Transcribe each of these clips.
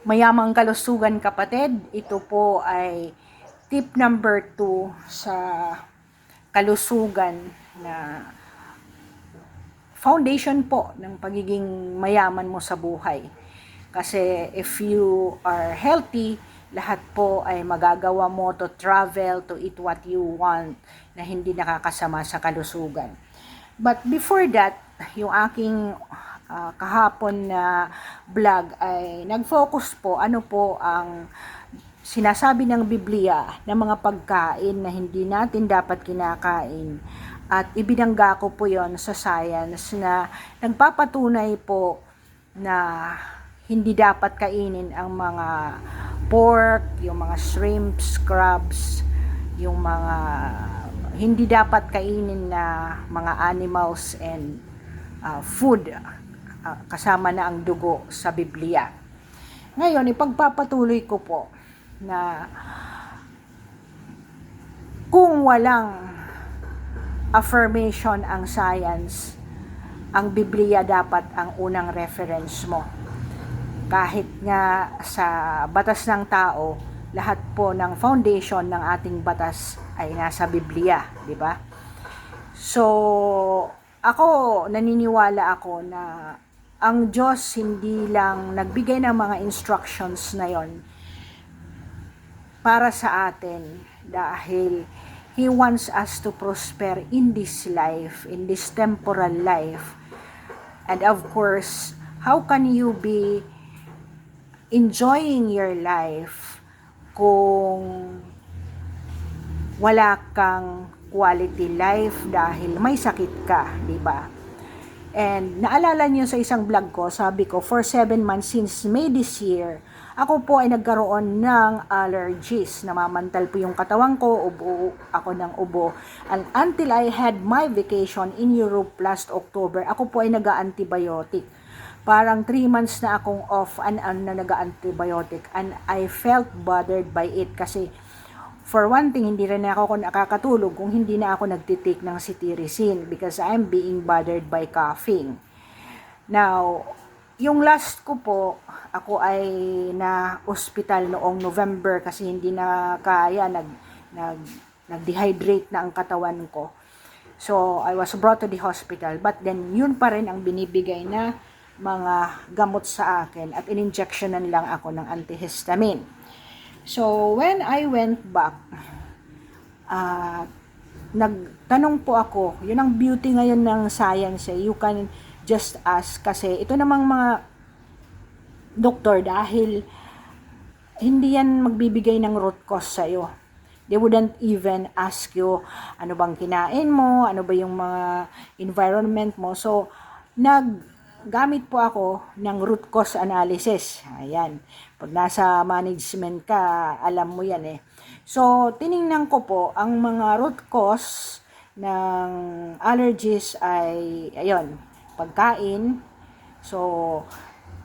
Mayamang kalusugan kapatid, ito po ay tip number 2 sa kalusugan na foundation po ng pagiging mayaman mo sa buhay. Kasi if you are healthy, lahat po ay magagawa mo to travel, to eat what you want na hindi nakakasama sa kalusugan. But before that, yung aking kahapon na vlog ay nag-focus po ano po ang sinasabi ng Biblia na mga pagkain na hindi natin dapat kinakain, at ibinangga ko po yon sa science na nagpapatunay po na hindi dapat kainin ang mga pork, yung mga shrimps, crabs, yung mga hindi dapat kainin na mga animals and food, kasama na ang dugo sa Biblia. Ngayon, ipagpapatuloy ko po na kung walang affirmation ang science, ang Biblia dapat ang unang reference mo. Kahit nga sa batas ng tao, lahat po ng foundation ng ating batas ay nasa Biblia, di ba? So, ako, naniniwala ako na ang Diyos hindi lang nagbigay ng mga instructions na yon para sa atin dahil He wants us to prosper in this life, in this temporal life. And of course, how can you be enjoying your life kung wala kang quality life dahil may sakit ka, di ba? And naalala niyo sa isang vlog ko, sabi ko, for 7 months since May this year, ako po ay nagkaroon ng allergies. Namamantal po yung katawan ko, ubo ako ng ubo. And until I had my vacation in Europe last October, ako po ay nag-antibiotic. Parang 3 months na akong off na nag-antibiotic. And I felt bothered by it kasi for one thing, hindi rin ako nakakatulog kung hindi na ako nagtitake ng cetirizine because I'm being bothered by coughing. Now, yung last ko po, ako ay na hospital noong November kasi hindi na kaya, nag-dehydrate na ang katawan ko. So, I was brought to the hospital. But then, yun pa rin ang binibigay na mga gamot sa akin at in-injectionan lang ako ng antihistamine. So, when I went back, nagtanong po ako, yun ang beauty ngayon ng science, you can just ask kasi ito namang mga doktor dahil hindi yan magbibigay ng root cause sa'yo. They wouldn't even ask you ano bang kinain mo, ano ba yung mga environment mo. So, gamit po ako ng root cause analysis. Ayan. Pag nasa management ka, alam mo yan eh. So, tiningnan ko po, ang mga root cause ng allergies ay, ayun, pagkain. So,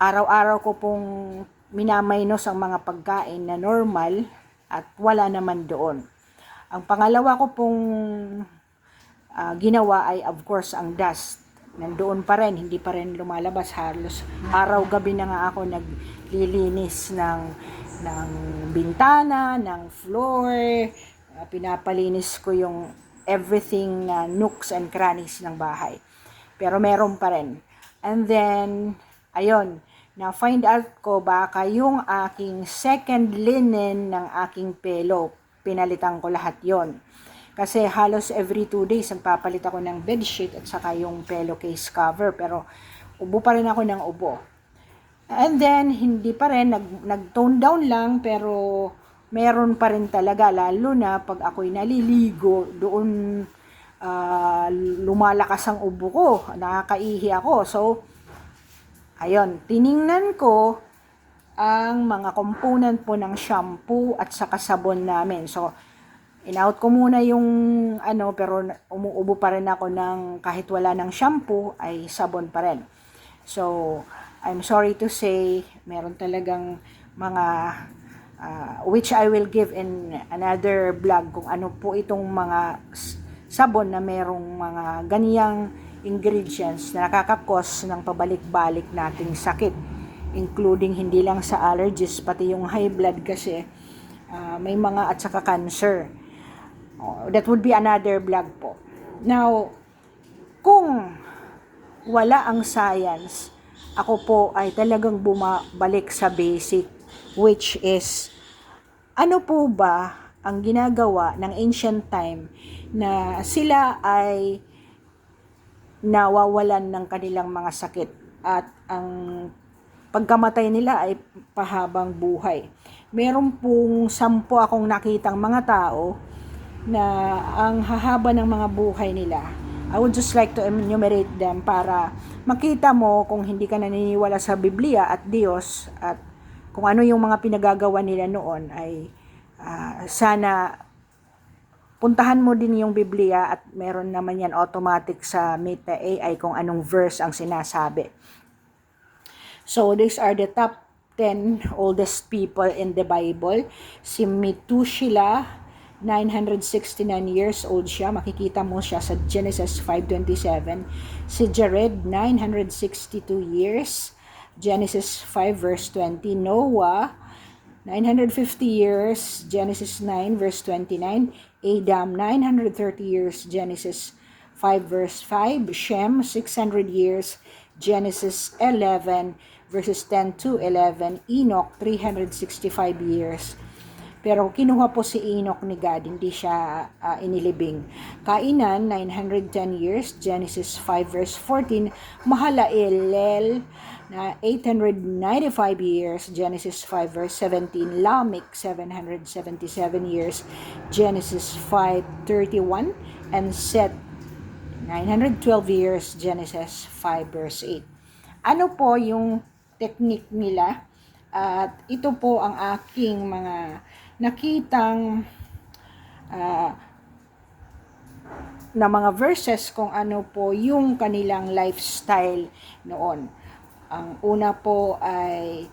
araw-araw ko pong minamainos ang mga pagkain na normal at wala naman doon. Ang pangalawa ko pong ginawa ay of course ang dust. Nandoon pa rin, hindi pa rin lumalabas. Halos araw-gabi na nga ako naglilinis ng bintana, ng floor, pinapalinis ko yung everything na nooks and crannies ng bahay. Pero meron pa rin. And then, ayun, na-find out ko baka yung aking second linen ng aking pelo, pinalitan ko lahat yon. Kasi halos every 2 days, nagpapalit ako ng bedsheet at saka yung pillowcase cover. Pero ubo pa rin ako ng ubo. And then, hindi pa rin, nag-tone down lang, pero meron pa rin talaga. Lalo na pag ako'y naliligo, doon lumalakas ang ubo ko. Nakakaihi ako. So, ayun, tiningnan ko ang mga component po ng shampoo at saka sabon namin. So, in-out ko muna yung pero umuubo pa rin ako ng kahit wala ng shampoo ay sabon pa rin. So, I'm sorry to say, meron talagang mga which I will give in another vlog kung ano po itong mga sabon na merong mga ganiyang ingredients na nakakakos ng pabalik-balik nating sakit. including hindi lang sa allergies, pati yung high blood kasi may mga at saka cancer. That would be another vlog po. Now, kung wala ang science, ako po ay talagang bumabalik sa basic, which is, ano po ba ang ginagawa ng ancient time na sila ay nawawalan ng kanilang mga sakit at ang pagkamatay nila ay pahabang buhay. Meron pong 10 akong nakitang mga tao na ang hahaba ng mga buhay nila. I would just like to enumerate them para makita mo kung hindi ka naniniwala sa Biblia at Diyos at kung ano yung mga pinagagawa nila noon ay sana puntahan mo din yung Biblia at meron naman yan automatic sa Meta AI kung anong verse ang sinasabi. So these are the top 10 oldest people in the Bible. Si Methuselah, 969 years old siya. Makikita mo siya sa Genesis 5:27. Si Jared, 962 years. Genesis 5 verse 20. Noah, 950 years. Genesis 9 verse 29. Adam, 930 years. Genesis 5 verse 5. Shem, 600 years. Genesis 11 verses 10 to 11. Enoch, 365 years. Pero kinuha po si Enoch ni God, hindi siya inilibing. Kainan, 910 years, Genesis 5 verse 14. Mahalalel, na 895 years, Genesis 5 verse 17. Lamech, 777 years, Genesis 5:31. And Seth, 912 years, Genesis 5 verse 8. Ano po yung technique nila? At ito po ang aking mga nakitang na mga verses kung ano po yung kanilang lifestyle noon. Ang una po ay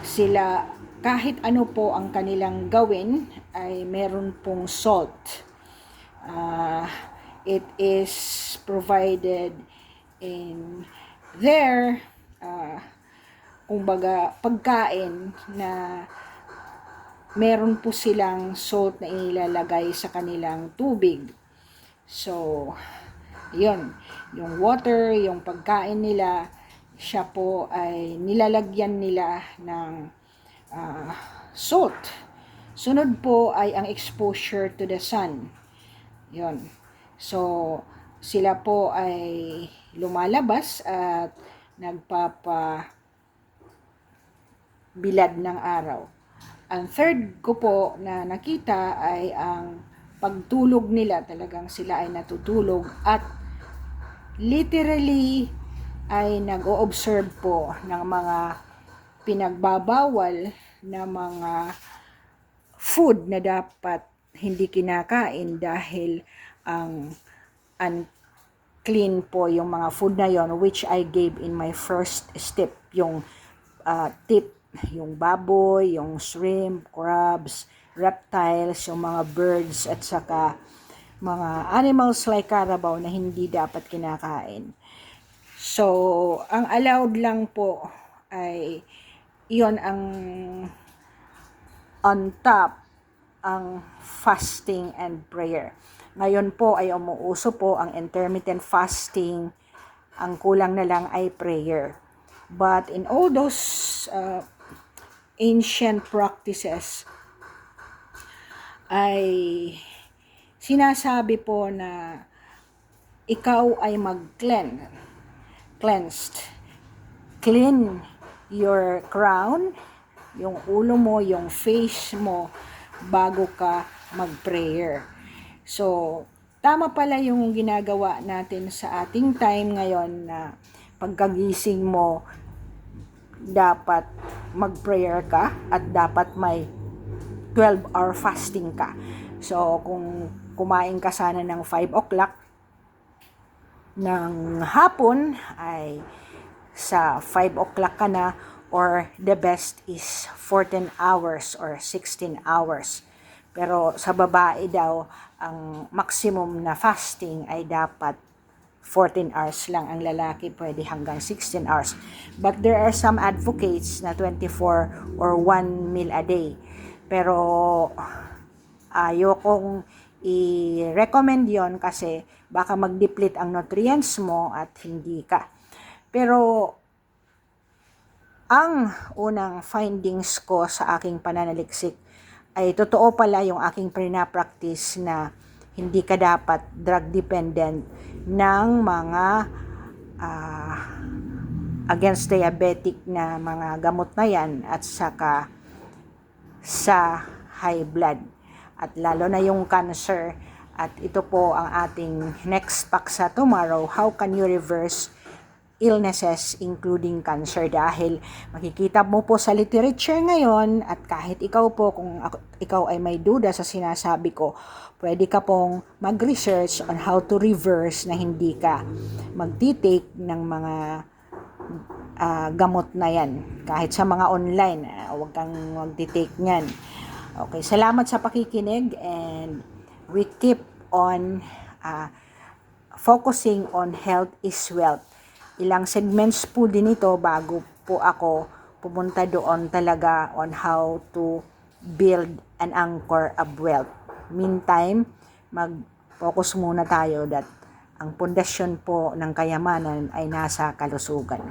sila, kahit ano po ang kanilang gawin, ay meron pong salt. It is provided in their kumbaga pagkain na meron po silang salt na inilalagay sa kanilang tubig. So, yun, yung water, yung pagkain nila, siya po ay nilalagyan nila ng salt. Sunod po ay ang exposure to the sun. Yun. So, sila po ay lumalabas at nagpapabilad ng araw. Ang third ko po na nakita ay ang pagtulog nila. Talagang sila ay natutulog at literally ay nag-o-observe po ng mga pinagbabawal na mga food na dapat hindi kinakain dahil ang unclean po yung mga food na yon, which I gave in my first step, yung tip, yung baboy, yung shrimp, crabs, reptiles, yung mga birds, at saka mga animals like carabao na hindi dapat kinakain. So, ang allowed lang po ay iyon ang on top, ang fasting and prayer. Ngayon po ay umuuso po ang intermittent fasting. Ang kulang na lang ay prayer. But in all those ancient practices ay sinasabi po na ikaw ay cleansed. Clean your crown, yung ulo mo, yung face mo, bago ka mag-prayer. So, tama pala yung ginagawa natin sa ating time ngayon na pagkagising mo, dapat mag-prayer ka at dapat may 12-hour fasting ka. So, kung kumain ka sana ng 5 o'clock ng hapon, ay sa 5 o'clock ka na, or the best is 14 hours or 16 hours. Pero sa babae daw, ang maximum na fasting ay dapat 14 hours lang. Ang lalaki pwede hanggang 16 hours. But there are some advocates na 24 or 1 meal a day. Pero ayokong i-recommend yon kasi baka mag-deplete ang nutrients mo at hindi ka. Pero ang unang findings ko sa aking pananaliksik ay totoo pala yung aking practice na hindi ka dapat drug dependent ng mga against diabetic na mga gamot na yan at saka sa high blood at lalo na yung cancer. At ito po ang ating next paksa tomorrow, how can you reverse illnesses including cancer, dahil makikita mo po sa literature ngayon at kahit ikaw po kung ikaw ay may duda sa sinasabi ko, pwede ka pong mag-research on how to reverse na hindi ka magtitake ng mga gamot na yan kahit sa mga online. Huwag kang magtitake nyan. Okay, salamat sa pakikinig and we keep on focusing on health is wealth. Ilang segments po din ito bago po ako pumunta doon talaga on how to build an anchor of wealth. Meantime, mag-focus muna tayo that ang pundasyon po ng kayamanan ay nasa kalusugan.